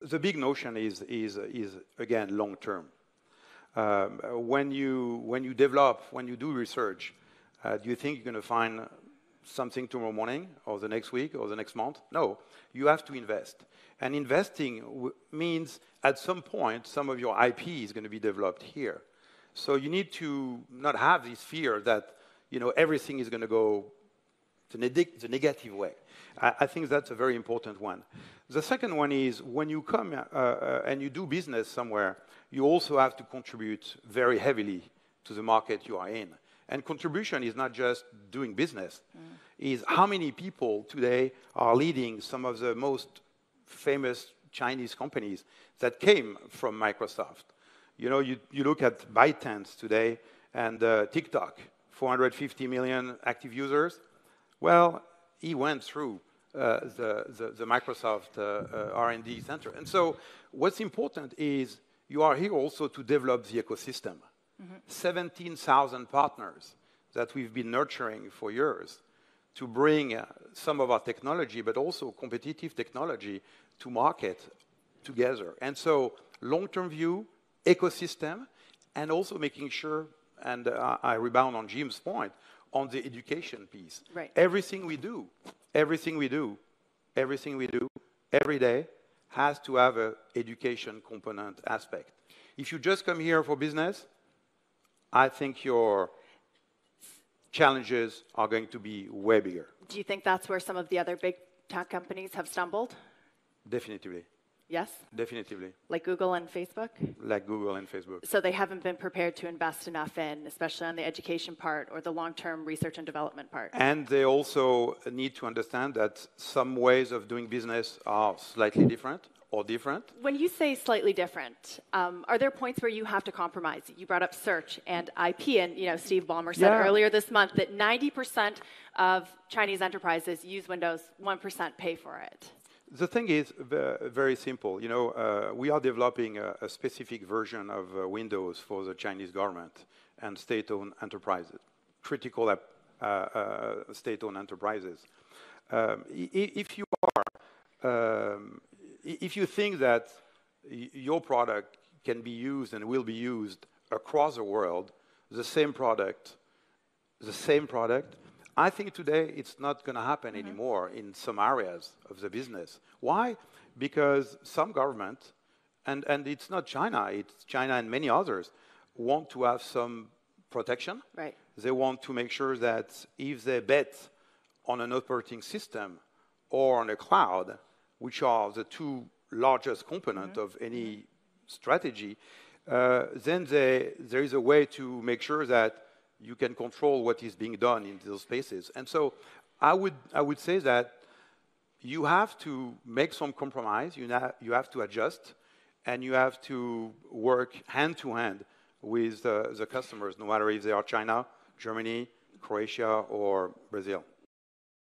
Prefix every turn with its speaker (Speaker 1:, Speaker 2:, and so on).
Speaker 1: the big notion is again long term. When you develop, when you do research, do you think you're going to find something tomorrow morning or the next week or the next month? No, you have to invest. And investing means at some point, some of your IP is going to be developed here. So you need to not have this fear that everything is going to go the negative way. I think that's a very important one. The second one is when you come and you do business somewhere, you also have to contribute very heavily to the market you are in. And contribution is not just doing business. Is how many people today are leading some of the most famous Chinese companies that came from Microsoft. You look at ByteDance today and TikTok, 450 million active users. Well, he went through the Microsoft R&D center. And so what's important is you are here also to develop the ecosystem. 17,000 partners that we've been nurturing for years to bring some of our technology, but also competitive technology to market together. And so long-term view, ecosystem, and also making sure, and I rebound on Jim's point, on the education piece.
Speaker 2: Right.
Speaker 1: Everything we do every day has to have an education component aspect. If you just come here for business, I think your challenges are going to be way bigger.
Speaker 2: Do you think that's where some of the other big tech companies have stumbled?
Speaker 1: Definitively.
Speaker 2: Yes?
Speaker 1: Definitively.
Speaker 2: Like Google and Facebook?
Speaker 1: Like Google and Facebook.
Speaker 2: So they haven't been prepared to invest enough in, especially on the education part or the long-term research and development part.
Speaker 1: And they also need to understand that some ways of doing business are slightly different or different.
Speaker 2: When you say slightly different, are there points where you have to compromise? You brought up search and IP, and Steve Ballmer said earlier this month that 90% of Chinese enterprises use Windows, 1% pay for it.
Speaker 1: The thing is very simple. We are developing a specific version of Windows for the Chinese government and state-owned enterprises, critical state-owned enterprises. If you think that your product can be used and will be used across the world, the same product, I think today it's not going to happen anymore in some areas of the business. Why? Because some government, and it's not China, it's China and many others, want to have some protection.
Speaker 2: Right.
Speaker 1: They want to make sure that if they bet on an operating system or on a cloud, which are the two largest components of any strategy, then there is a way to make sure that you can control what is being done in those spaces. And so I would say that you have to make some compromise, you have to adjust, and you have to work hand-to-hand with the customers, no matter if they are China, Germany, Croatia, or Brazil.